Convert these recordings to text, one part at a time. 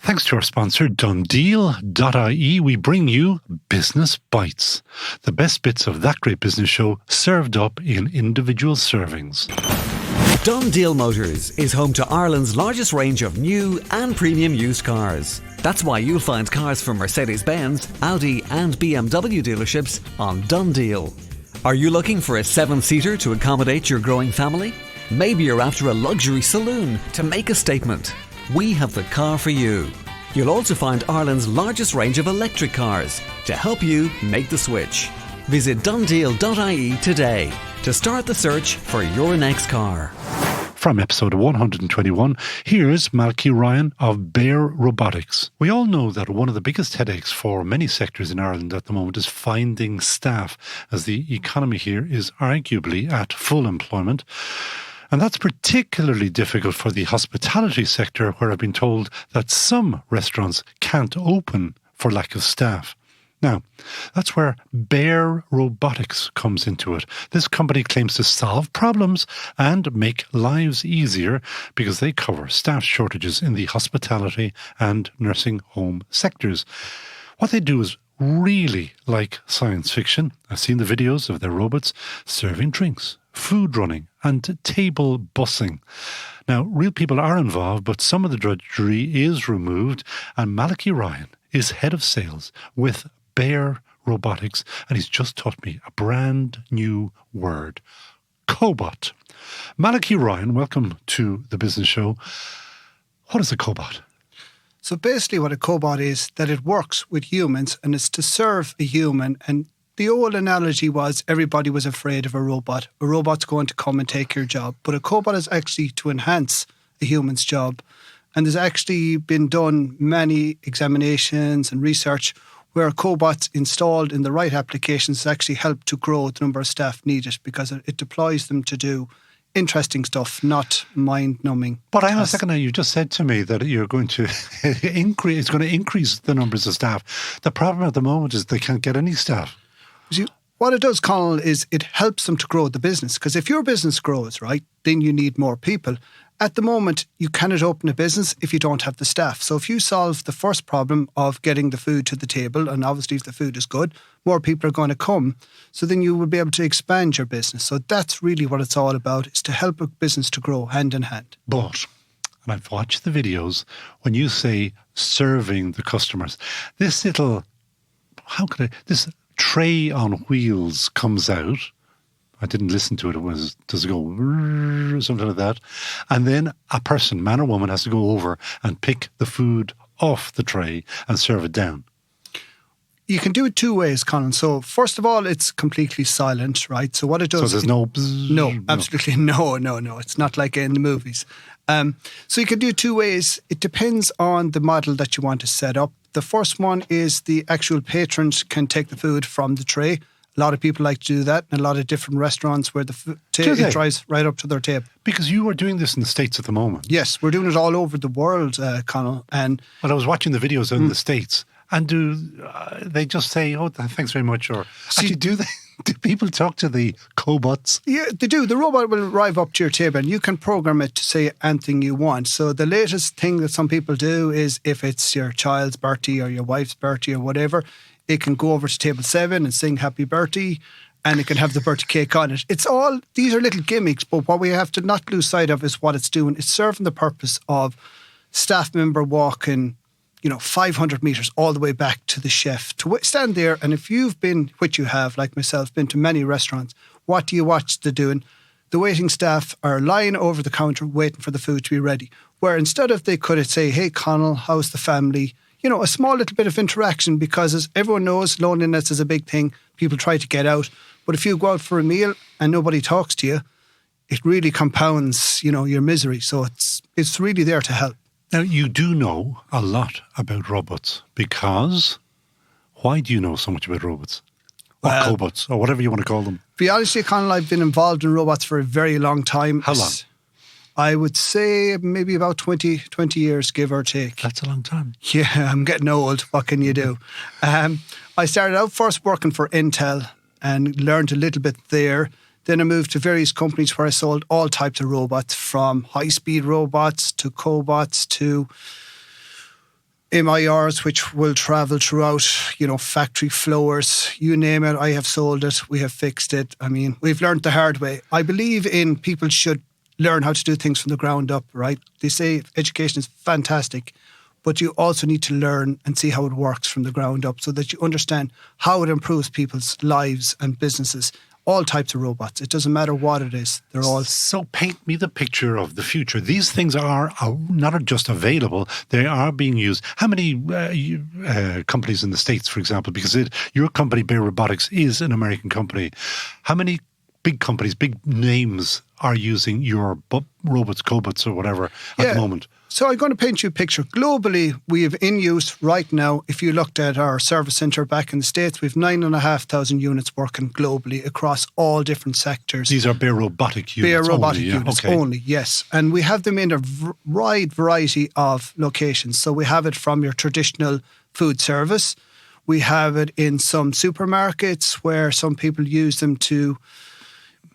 Thanks to our sponsor, DoneDeal.ie, we bring you Business Bites, the best bits of That Great Business Show served up in individual servings. DoneDeal Motors is home to Ireland's largest range of new and premium used cars. That's why you'll find cars from Mercedes-Benz, Audi and BMW dealerships on DoneDeal. Are you looking for a 7-seater to accommodate your growing family? Maybe you're after a luxury saloon to make a statement. We have the car for you. You'll also find Ireland's largest range of electric cars to help you make the switch. Visit DoneDeal.ie today to start the search for your next car. From episode 121, here's Malachy Ryan of Bear Robotics. We all know that one of the biggest headaches for many sectors in Ireland at the moment is finding staff, as the economy here is arguably at full employment. And that's particularly difficult for the hospitality sector, where I've been told that some restaurants can't open for lack of staff. Now, that's where Bear Robotics comes into it. This company claims to solve problems and make lives easier because they cover staff shortages in the hospitality and nursing home sectors. What they do is really like science fiction. I've seen the videos of their robots serving drinks, food running and table bussing. Now, real people are involved, but some of the drudgery is removed, and Malachy Ryan is head of sales with Bear Robotics, and he's just taught me a brand new word, cobot. Malachy Ryan, welcome to the Business Show. What is a cobot? So basically what a cobot is, that it works with humans and it's to serve a human. And the old analogy was everybody was afraid of a robot. A robot's going to come and take your job. But a cobot is actually to enhance a human's job. And there's actually been done many examinations and research where cobots installed in the right applications actually help to grow the number of staff needed, because it deploys them to do interesting stuff, not mind-numbing. But hang on a second now, you just said to me that you're going to increase the numbers of staff. The problem at the moment is they can't get any staff. See, what it does, Conal, is it helps them to grow the business. Because if your business grows, right, then you need more people. At the moment, you cannot open a business if you don't have the staff. So if you solve the first problem of getting the food to the table, and obviously if the food is good, more people are going to come. So then you will be able to expand your business. So that's really what it's all about, is to help a business to grow hand in hand. But, and I've watched the videos, when you say serving the customers, this this tray on wheels comes out. I didn't listen to it. Does it go something like that? And then a person, man or woman, has to go over and pick the food off the tray and serve it down. You can do it two ways, Colin. So first of all, it's completely silent, right? So what it does... So there's no... No, absolutely no. It's not like in the movies. So you can do it two ways. It depends on the model that you want to set up. The first one is the actual patrons can take the food from the tray. A lot of people like to do that in a lot of different restaurants where it drives right up to their table. Because you are doing this in the States at the moment. Yes, we're doing it all over the world, Conal. And I was watching the videos in the States, and do they just say, "Oh, thanks very much"? Or actually, do people talk to the cobots? Yeah, they do. The robot will arrive up to your table, and you can program it to say anything you want. So the latest thing that some people do is, if it's your child's birthday or your wife's birthday or whatever, it can go over to table 7 and sing happy birthday, and it can have the birthday cake on it. These are little gimmicks, but what we have to not lose sight of is what it's doing. It's serving the purpose of staff member walking, 500 metres all the way back to the chef to stand there. And if you've been, which you have, like myself, been to many restaurants, what do you watch they're doing? The waiting staff are lying over the counter waiting for the food to be ready. Where instead of they could say, "Hey, Conal, how's the family?" A small little bit of interaction, because as everyone knows, loneliness is a big thing. People try to get out. But if you go out for a meal and nobody talks to you, it really compounds, your misery. So it's really there to help. Now, you do know a lot about robots, because why do you know so much about robots? Or cobots, or whatever you want to call them? To be honest with you, Conal, I've been involved in robots for a very long time. How long? I would say maybe about 20 years, give or take. That's a long time. Yeah, I'm getting old. What can you do? I started out first working for Intel and learned a little bit there. Then I moved to various companies where I sold all types of robots, from high-speed robots to cobots to MIRs, which will travel throughout, factory floors, you name it. I have sold it. We have fixed it. I mean, we've learned the hard way. I believe in people should learn how to do things from the ground up, right? They say education is fantastic, but you also need to learn and see how it works from the ground up so that you understand how it improves people's lives and businesses. All types of robots. It doesn't matter what it is. They're all... So paint me the picture of the future. These things are not just available, they are being used. How many companies in the States, for example, because your company, Bear Robotics, is an American company. How many big companies, big names are using your robots, cobots or whatever at the moment? So I'm going to paint you a picture. Globally, we have in use right now, if you looked at our service centre back in the States, we have 9,500 units working globally across all different sectors. These are Bear Robotic units Bear Robotic only, units only, yes. And we have them in a wide variety of locations. So we have it from your traditional food service. We have it in some supermarkets where some people use them to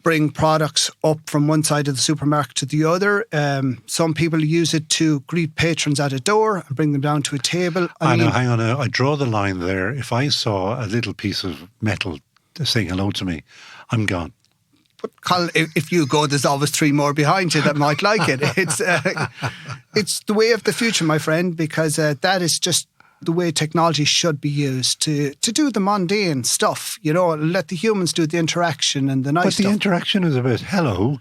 bring products up from one side of the supermarket to the other. Some people use it to greet patrons at a door and bring them down to a table. Hang on. I draw the line there. If I saw a little piece of metal saying hello to me, I'm gone. But Colin, if you go, there's always three more behind you that might like it. It's the way of the future, my friend, because that is just the way technology should be used to do the mundane stuff, let the humans do the interaction and the nice stuff. But the interaction is a bit, hello.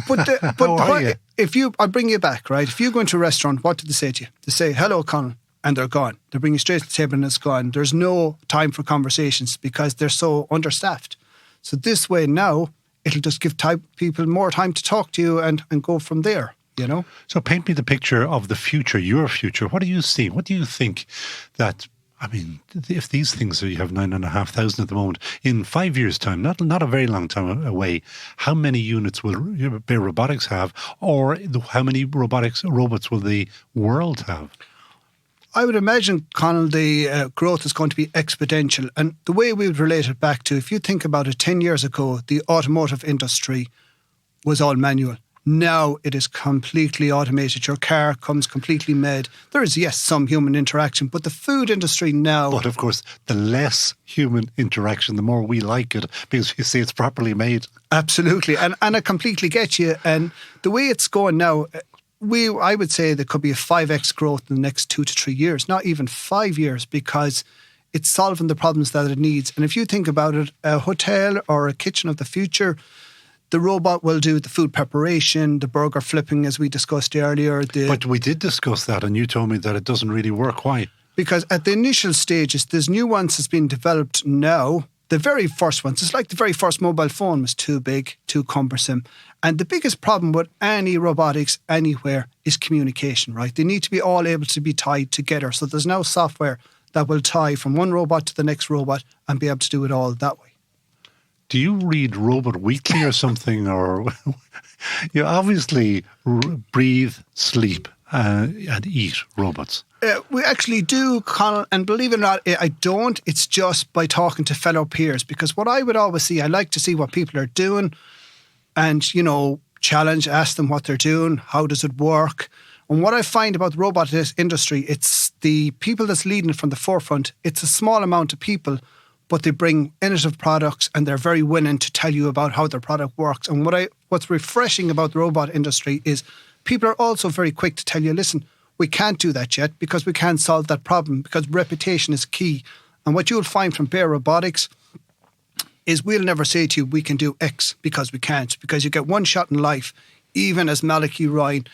But I'll bring you back, right? If you go into a restaurant, what do they say to you? They say, hello, Colin, and they're gone. They bring you straight to the table and it's gone. There's no time for conversations because they're so understaffed. So this way now, it'll just give people more time to talk to you and go from there. So paint me the picture of the future, your future. What do you see? What do you think that, if these things, you have 9,500 at the moment, in 5 years' time, not a very long time away, how many units will Bear Robotics have, or how many robots will the world have? I would imagine, Conal, the growth is going to be exponential. And the way we would relate it back to, if you think about it, 10 years ago, the automotive industry was all manual. Now it is completely automated. Your car comes completely made. There is, yes, some human interaction, but the food industry now... But of course, the less human interaction, the more we like it, because you see it's properly made. Absolutely. And I completely get you. And the way it's going now, I would say there could be a 5x growth in the next 2 to 3 years, not even 5 years, because it's solving the problems that it needs. And if you think about it, a hotel or a kitchen of the future... The robot will do the food preparation, the burger flipping, as we discussed earlier. But we did discuss that, and you told me that it doesn't really work. Why? Because at the initial stages, there's new ones that's been developed now. The very first ones, it's like the very first mobile phone was too big, too cumbersome. And the biggest problem with any robotics anywhere is communication, right? They need to be all able to be tied together. So there's now software that will tie from one robot to the next robot and be able to do it all that way. Do you read Robot Weekly or something? Or you obviously breathe, sleep, and eat robots. We actually do, Conal, and believe it or not, I don't. It's just by talking to fellow peers, because what I would always see, I like to see what people are doing and, challenge, ask them what they're doing, how does it work. And what I find about the robotics industry, it's the people that's leading it from the forefront. It's a small amount of people, but they bring innovative products and they're very willing to tell you about how their product works. And what's refreshing about the robot industry is people are also very quick to tell you, listen, we can't do that yet because we can't solve that problem, because reputation is key. And what you'll find from Bear Robotics is we'll never say to you, we can do X, because we can't, because you get one shot in life, even as Malachy Ryan,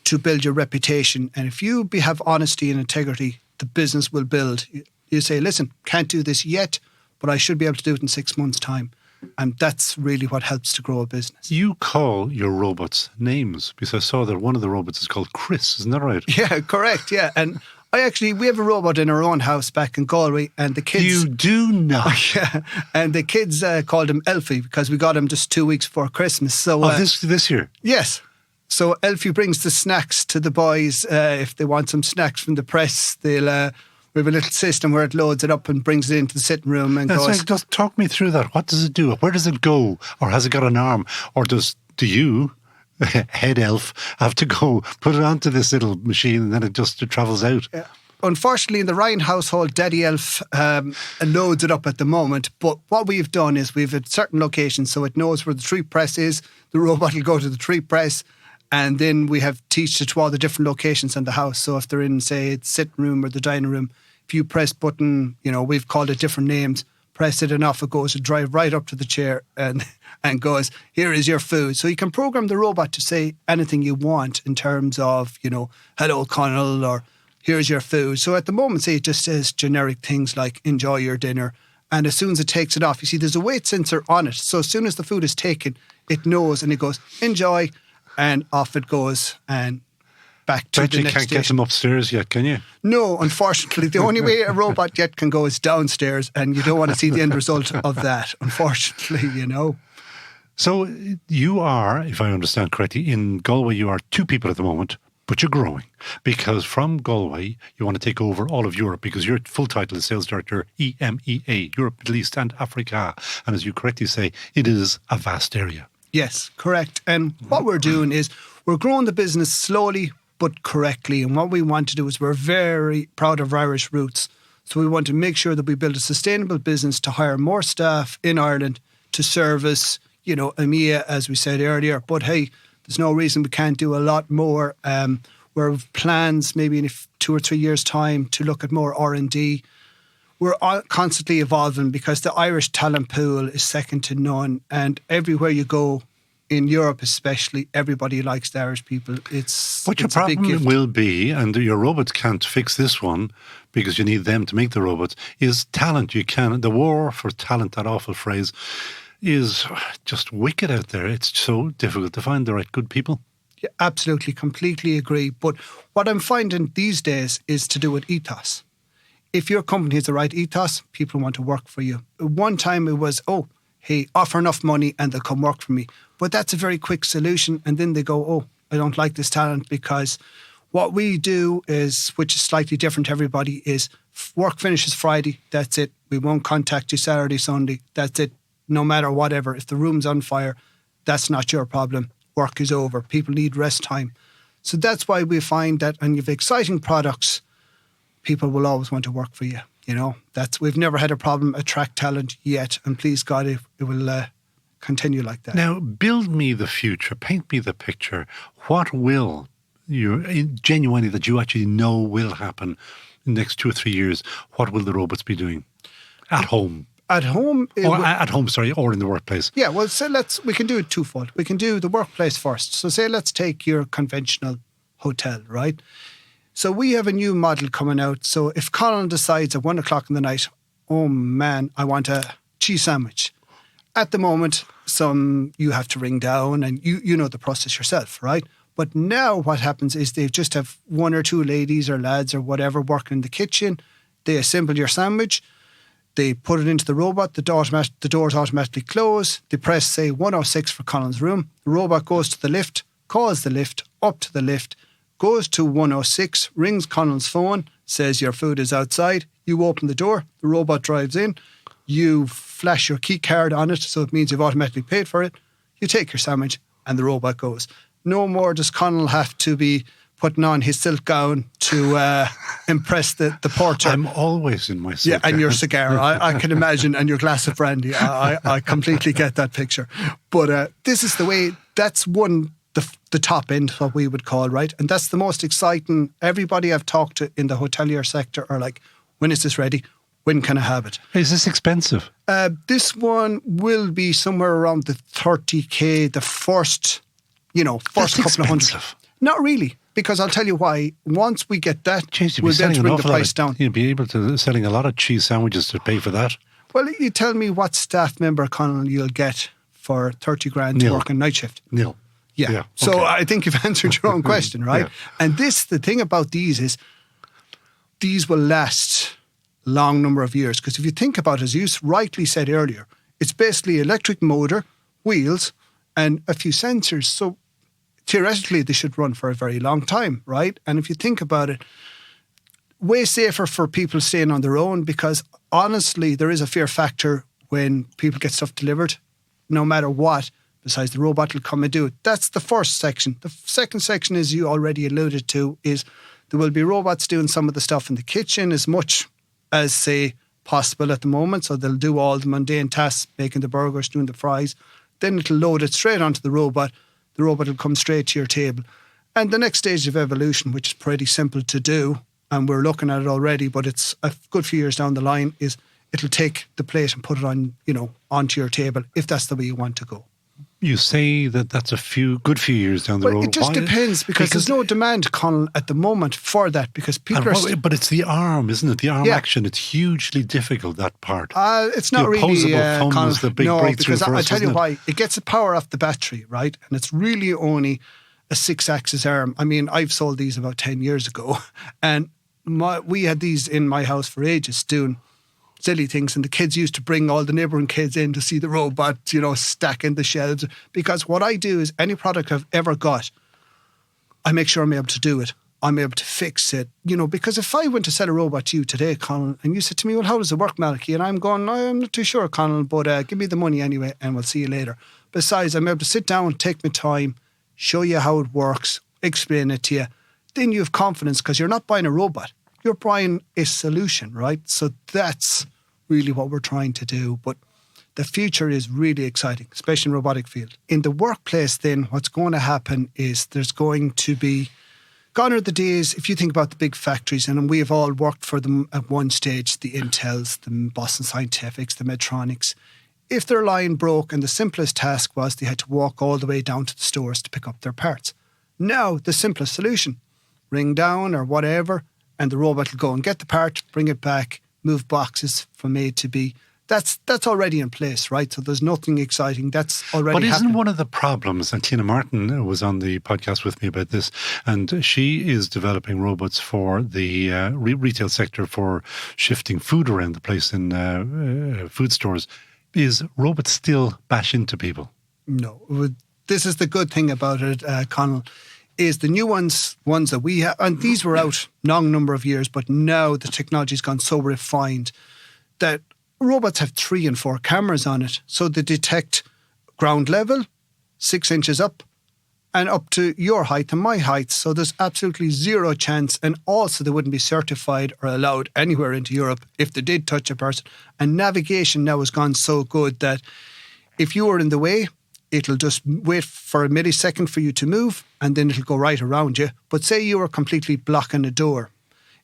to build your reputation. And if you have honesty and integrity, the business will build. You say, listen, can't do this yet, but I should be able to do it in 6 months' time. And that's really what helps to grow a business. You call your robots names, because I saw that one of the robots is called Chris, isn't that right? Yeah, correct, yeah. And we have a robot in our own house back in Galway, and the kids... You do not? Yeah, and the kids called him Elfie because we got him just 2 weeks before Christmas. So this year? Yes. So Elfie brings the snacks to the boys. If they want some snacks from the press, we have a little system where it loads it up and brings it into the sitting room and goes... Just talk me through that. What does it do? Where does it go? Or has it got an arm? Or do you, head elf, have to go put it onto this little machine and then it travels out? Yeah. unfortunately, in the Ryan household, Daddy Elf loads it up at the moment. But what we've done is we've at certain locations, so it knows where the tree press is. The robot will go to the tree press, and then we have teached it to all the different locations in the house. So if they're in, say, the sitting room or the dining room, if you press button, we've called it different names. Press it and off it goes to drive right up to the chair and goes, here is your food. So you can program the robot to say anything you want in terms of, hello, Connell, or here's your food. So at the moment, say it just says generic things like enjoy your dinner. And as soon as it takes it off, you see there's a weight sensor on it. So as soon as the food is taken, it knows and it goes, enjoy, and off it goes and back to the next station. You can't get them upstairs yet, can you? No, unfortunately. The only way a robot yet can go is downstairs, and you don't want to see the end result of that, unfortunately, So you are, if I understand correctly, in Galway you are 2 people at the moment, but you're growing. Because from Galway, you want to take over all of Europe, because your full title is Sales Director, EMEA, Europe, Middle East and Africa. And as you correctly say, it is a vast area. Yes, correct. And what we're doing is we're growing the business slowly but correctly. And what we want to do is we're very proud of our Irish roots. So we want to make sure that we build a sustainable business to hire more staff in Ireland to service, EMEA, as we said earlier. But hey, there's no reason we can't do a lot more. We have plans maybe in 2 or 3 years' time to look at more R&D. We're constantly evolving because the Irish talent pool is second to none. And everywhere you go, in Europe especially, everybody likes the Irish people. But your problem will be, and your robots can't fix this one because you need them to make the robots, is talent. The war for talent, that awful phrase, is just wicked out there. It's so difficult to find the right good people. Yeah, absolutely, completely agree. But what I'm finding these days is to do with ethos. If your company has the right ethos, people want to work for you. One time it was, hey, offer enough money and they'll come work for me. But that's a very quick solution. And then they go, I don't like this talent, because what we do is, which is slightly different to everybody, is work finishes Friday. That's it. We won't contact you Saturday, Sunday. That's it. No matter whatever. If the room's on fire, that's not your problem. Work is over. People need rest time. So that's why we find that, and you have exciting products, people will always want to work for you. We've never had a problem attract talent yet, and please God, it will continue like that. Now, build me the future, paint me the picture. What will genuinely that you actually know will happen in the next 2 or 3 years? What will the robots be doing at home? At home, or in the workplace. Yeah, well, so we can do it twofold. We can do the workplace first. So say let's take your conventional hotel, right? So we have a new model coming out. So if Colin decides at 1 o'clock in the night, oh man, I want a cheese sandwich. At the moment, you have to ring down, and you know the process yourself, right? But now what happens is they just have 1 or 2 ladies or lads or whatever working in the kitchen. They assemble your sandwich. They put it into the robot. The doors automatically close. They press, say, 106 for Colin's room. The robot goes to the lift, calls the lift, up to the lift, goes to 106, rings Colin's phone, says your food is outside. You open the door. The robot drives in. You flash your key card on it, so it means you've automatically paid for it. You take your sandwich, and the robot goes. No more does Connell have to be putting on his silk gown to impress the porter. I'm always in my silk gown. And your cigar, I can imagine, and your glass of brandy. I completely get that picture. But this is the way, that's the top end, what we would call, right? And that's the most exciting. Everybody I've talked to in the hotelier sector are like, when is this ready? When can I have it? Is this expensive? This one will be somewhere around the 30K, the first couple of hundred. Not really, because I'll tell you why. Once we get that, we'll be able to bring the price down. You'll be able to selling a lot of cheese sandwiches to pay for that. Well, you tell me what staff member, Connell, you'll get for 30 grand to work a night shift. Nil. Yeah. Okay. So I think you've answered your own question, right? Yeah. And the thing about these is, these will last long number of years. Because if you think about it, as you rightly said earlier, it's basically electric motor, wheels, and a few sensors. So theoretically, they should run for a very long time, right? And if you think about it, way safer for people staying on their own, because honestly, there is a fear factor when people get stuff delivered, no matter what, besides the robot will come and do it. That's the first section. The second section, as you already alluded to, is There will be robots doing some of the stuff in the kitchen as much as, say, possible at the moment. So they'll do all the mundane tasks, making the burgers, doing the fries. Then it'll load it straight onto the robot. The robot will come straight to your table. And the next stage of evolution, which is pretty simple to do, and we're looking at it already, but it's a good few years down the line, is it'll take the plate and put it on, onto your table if that's the way you want to go. You say that that's a good few years down the road. It just depends because there's no demand, Conal, at the moment for that because people are... But it's the arm, isn't it? The arm action. It's hugely difficult, that part. It's not really... Opposable thumb is the big breakthrough for us, I'll tell you isn't it? why. It gets the power off the battery, right? And it's really only a 6-axis arm. I mean, I've sold these about 10 years ago and we had these in my house for ages doing silly things, and the kids used to bring all the neighbouring kids in to see the robot, stacking the shelves. Because what I do is any product I've ever got, I make sure I'm able to do it. I'm able to fix it. Because if I went to sell a robot to you today, Conal, and you said to me, well, how does it work, Malachy? And I'm going, I'm not too sure, Conal, but give me the money anyway and we'll see you later. Besides, I'm able to sit down, take my time, show you how it works, explain it to you. Then you have confidence because you're not buying a robot. You're buying a solution, right? So that's really what we're trying to do. But the future is really exciting, especially in the robotic field. In the workplace then, what's going to happen is there's going to be, gone are the days, if you think about the big factories, and we have all worked for them at one stage, the Intels, the Boston Scientifics, the Medtronics. If their line broke and the simplest task was they had to walk all the way down to the stores to pick up their parts. Now, the simplest solution, ring down or whatever, and the robot will go and get the part, bring it back, move boxes from A to B. That's already in place, right? So there's nothing exciting. That's already happening. But isn't one of the problems, and Tina Martin was on the podcast with me about this, and she is developing robots for the retail sector for shifting food around the place in food stores, is robots still bash into people? No. This is the good thing about it, Conal, is the new ones that we have, and these were out long number of years, but now the technology's gone so refined that robots have 3 and 4 cameras on it. So they detect ground level, 6 inches up, and up to your height and my height. So there's absolutely zero chance. And also they wouldn't be certified or allowed anywhere into Europe if they did touch a person. And navigation now has gone so good that if you were in the way, it'll just wait for a millisecond for you to move and then it'll go right around you. But say you were completely blocking a door,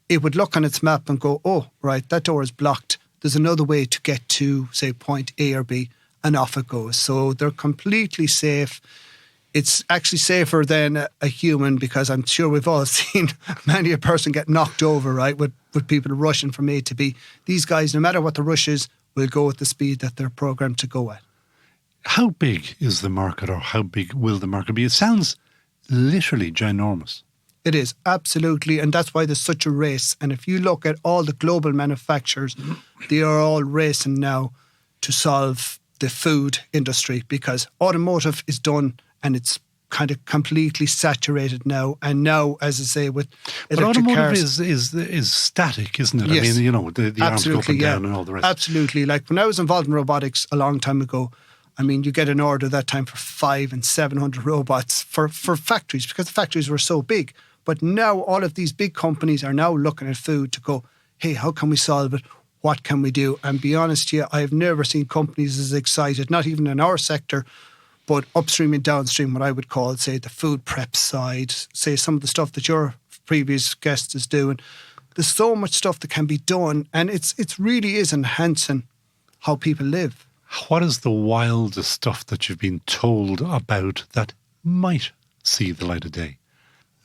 it would look on its map and go, oh, right, that door is blocked. There's another way to get to, say, point A or B, and off it goes. So they're completely safe. It's actually safer than a human because I'm sure we've all seen many a person get knocked over, right, with people rushing from A to B. These guys, no matter what the rush is, will go at the speed that they're programmed to go at. How big is the market, or how big will the market be? It sounds literally ginormous. It is, absolutely, and that's why there's such a race. And if you look at all the global manufacturers, they are all racing now to solve the food industry because automotive is done and it's kind of completely saturated now. And now, as I say, with electric cars... But automotive is static, isn't it? Yes. I mean, the arms go up and down and all the rest. Absolutely. Like when I was involved in robotics a long time ago, I mean, you get an order that time for 500 and 700 robots for factories because the factories were so big. But now all of these big companies are now looking at food to go, hey, how can we solve it? What can we do? And be honest to you, I have never seen companies as excited, not even in our sector, but upstream and downstream, what I would call, say, the food prep side, say some of the stuff that your previous guest is doing. There's so much stuff that can be done, and it really is enhancing how people live. What is the wildest stuff that you've been told about that might see the light of day?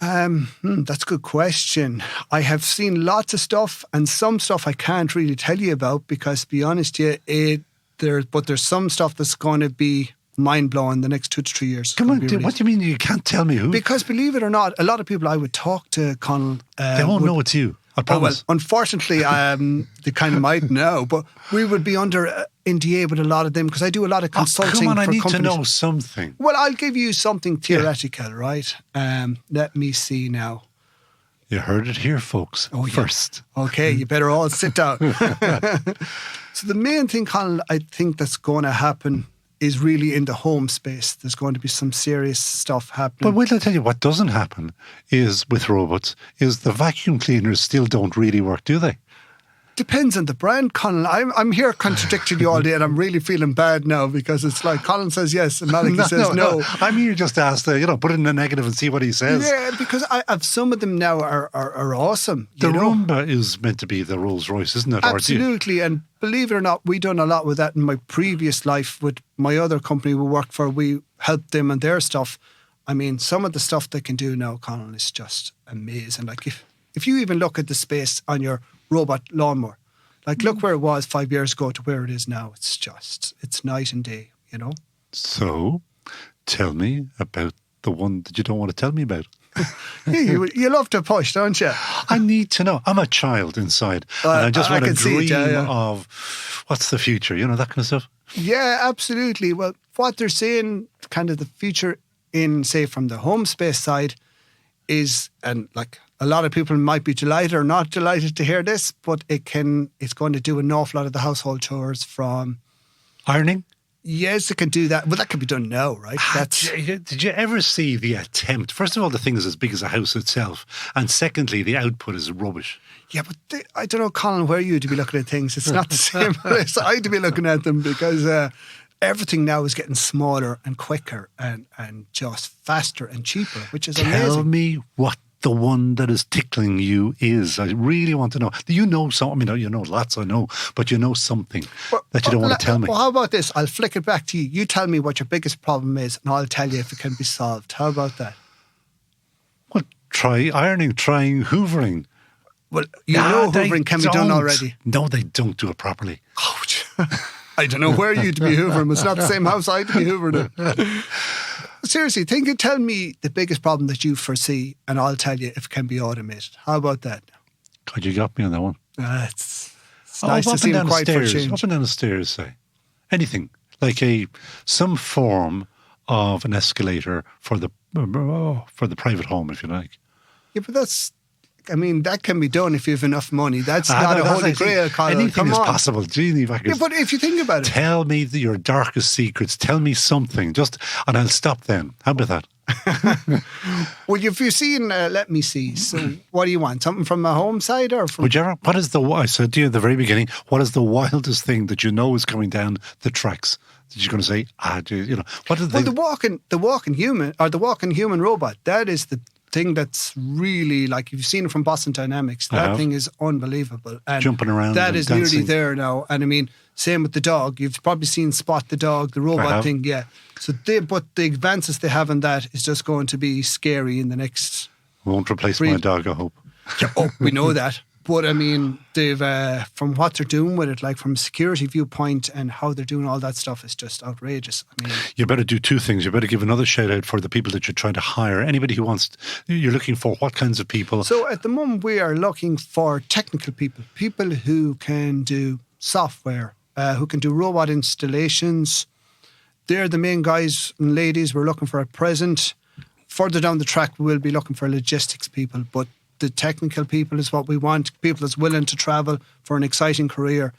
That's a good question. I have seen lots of stuff, and some stuff I can't really tell you about because, to be honest to you, there's some stuff that's going to be mind-blowing the next 2 to 3 years. Come on, what do you mean you can't tell me who? Because believe it or not, a lot of people I would talk to, Conal... they won't know it's you, I promise. Well, unfortunately, they kind of might know, but we would be under NDA with a lot of them because I do a lot of consulting come on, for I need companies. to know something. Well, I'll give you something theoretical, right? Let me see now. You heard it here, folks, first. Okay, you better all sit down. So the main thing, Conal, I think that's going to happen is really in the home space. There's going to be some serious stuff happening. But wait, I'll tell you what doesn't happen is with robots is the vacuum cleaners still don't really work, do they? Depends on the brand, Colin. I'm here contradicting you all day, and I'm really feeling bad now because it's like Colin says yes and Malachy says no. I'm here just to ask put it in a negative and see what he says. Yeah, because I've some of them now are awesome. The Roomba is meant to be the Rolls Royce, isn't it? Absolutely, and believe it or not, we done a lot with that in my previous life with my other company we worked for. We helped them and their stuff. I mean, some of the stuff they can do now, Colin, is just amazing. Like if you even look at the space on your robot lawnmower, like look where it was 5 years ago to where it is now. It's night and day, So, tell me about the one that you don't want to tell me about. You love to push, don't you? I need to know. I'm a child inside, and I just want to dream of what's the future, that kind of stuff. Yeah, absolutely. Well, what they're saying, kind of the future in, say, from the home space side is, and like a lot of people might be delighted or not delighted to hear this, but it's going to do an awful lot of the household chores from ironing. Yes, it can do that. Well, that can be done now, right? Did you ever see the attempt? First of all, the thing is as big as a house itself. And secondly, the output is rubbish. Yeah, but I don't know, Colin, where you'd be looking at things. It's not the same place I'd be looking at them because everything now is getting smaller and quicker and just faster and cheaper, which is amazing. Tell me what the one that is tickling you is. I really want to know. You know something. You know lots, I know, but you know something that you don't want to tell me. Well, how about this? I'll flick it back to you. You tell me what your biggest problem is, and I'll tell you if it can be solved. How about that? Well, try ironing, trying hoovering. Well, hoovering can be done already. No, they don't do it properly. Ouch. I don't know where you'd be hoovering. It's not the same house I'd be hoovering in. Seriously, tell me the biggest problem that you foresee, and I'll tell you if it can be automated. How about that? God, you got me on that one. It's nice to see them quite for change. Up and down the stairs, say. Anything. Like some form of an escalator for the private home, if you like. Yeah, but that can be done if you have enough money. That's not a holy grail, Colin. Anything is possible. Genie, yeah, but if you think about it. Tell me your darkest secrets. Tell me something. And I'll stop then. How about that? Well, if you've seen, let me see. So what do you want? Something from a home side or from... I said to you at the very beginning, what is the wildest thing that you know is coming down the tracks? That you're going to say, what is the walking human, or the walking human robot, that is the thing that's really, like, you've seen it from Boston Dynamics, that thing is unbelievable. And jumping around, that is dancing. nearly there now. And I mean, same with the dog. You've probably seen Spot the dog, the robot thing. Yeah. So but the advances they have in that is just going to be scary in the next. Won't replace my dog, I hope. Yeah, we know that. But I mean, they've from what they're doing with it, like from a security viewpoint and how they're doing all that stuff is just outrageous. I mean, you better do two things. You better give another shout out for the people that you're trying to hire. Anybody who you're looking for what kinds of people? So at the moment we are looking for technical people who can do software, who can do robot installations. They're the main guys and ladies we're looking for at present. Further down the track, we'll be looking for logistics people, but the technical people is what we want. People that's willing to travel for an exciting career.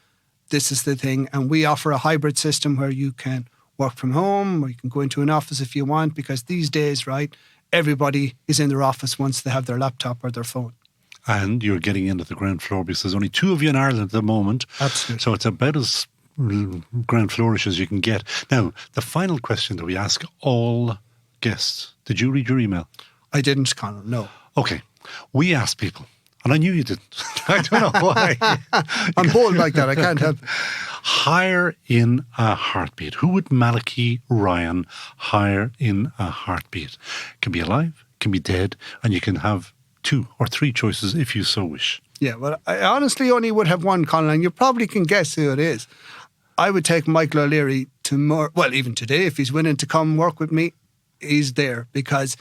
This is the thing. And we offer a hybrid system where you can work from home or you can go into an office if you want, because these days, right, everybody is in their office once they have their laptop or their phone. And you're getting into the ground floor because there's only 2 of you in Ireland at the moment. Absolutely. So it's about as ground flourish as you can get. Now, the final question that we ask all guests. Did you read your email? I didn't, Conal, no. Okay. We asked people, and I knew you didn't. I don't know why. I'm bold like that. I can't help it. Hire in a heartbeat. Who would Malachy Ryan hire in a heartbeat? Can be alive, can be dead, and you can have 2 or 3 choices if you so wish. Yeah, well, I honestly only would have one, Conal, and you probably can guess who it is. I would take Michael O'Leary even today, if he's willing to come work with me, he's there, because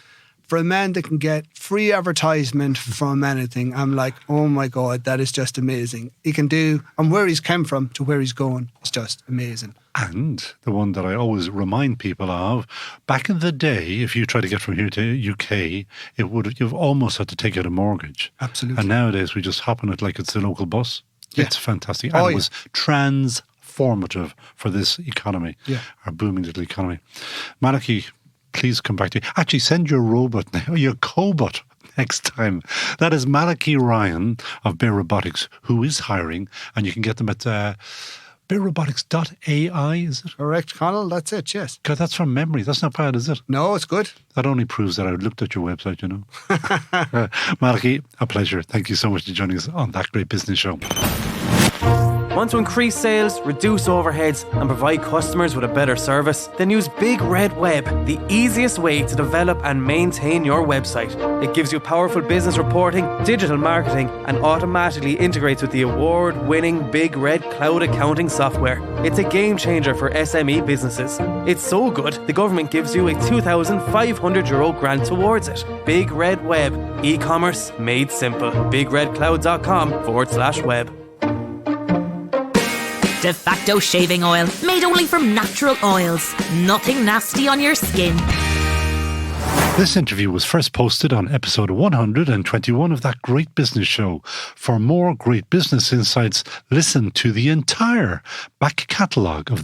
for a man that can get free advertisement from anything, I'm like, oh my God, that is just amazing. He can do, and where he's come from to where he's going, it's just amazing. And the one that I always remind people of, back in the day, if you try to get from here to UK, you've almost had to take out a mortgage. Absolutely. And nowadays we just hop on it like it's the local bus. Yeah. It's fantastic. And it was formative for this economy, our booming little economy. Malachy, please come back to you. Actually, send your robot now, your cobot next time. That is Malachy Ryan of Bear Robotics, who is hiring, and you can get them at bearrobotics.ai, is it? Correct, Connell. That's it, yes. God, that's from memory. That's not bad, is it? No, it's good. That only proves that I looked at your website, you know. Malachy, a pleasure. Thank you so much for joining us on That Great Business Show. Want to increase sales, reduce overheads, and provide customers with a better service? Then use Big Red Web, the easiest way to develop and maintain your website. It gives you powerful business reporting, digital marketing, and automatically integrates with the award-winning Big Red cloud accounting software. It's a game changer for SME businesses. It's so good, the government gives you a €2,500 grant towards it. Big Red Web, e-commerce made simple. BigRedCloud.com/web. De facto shaving oil, made only from natural oils. Nothing nasty on your skin. This interview was first posted on episode 121 of That Great Business Show. For more great business insights, listen to the entire back catalogue of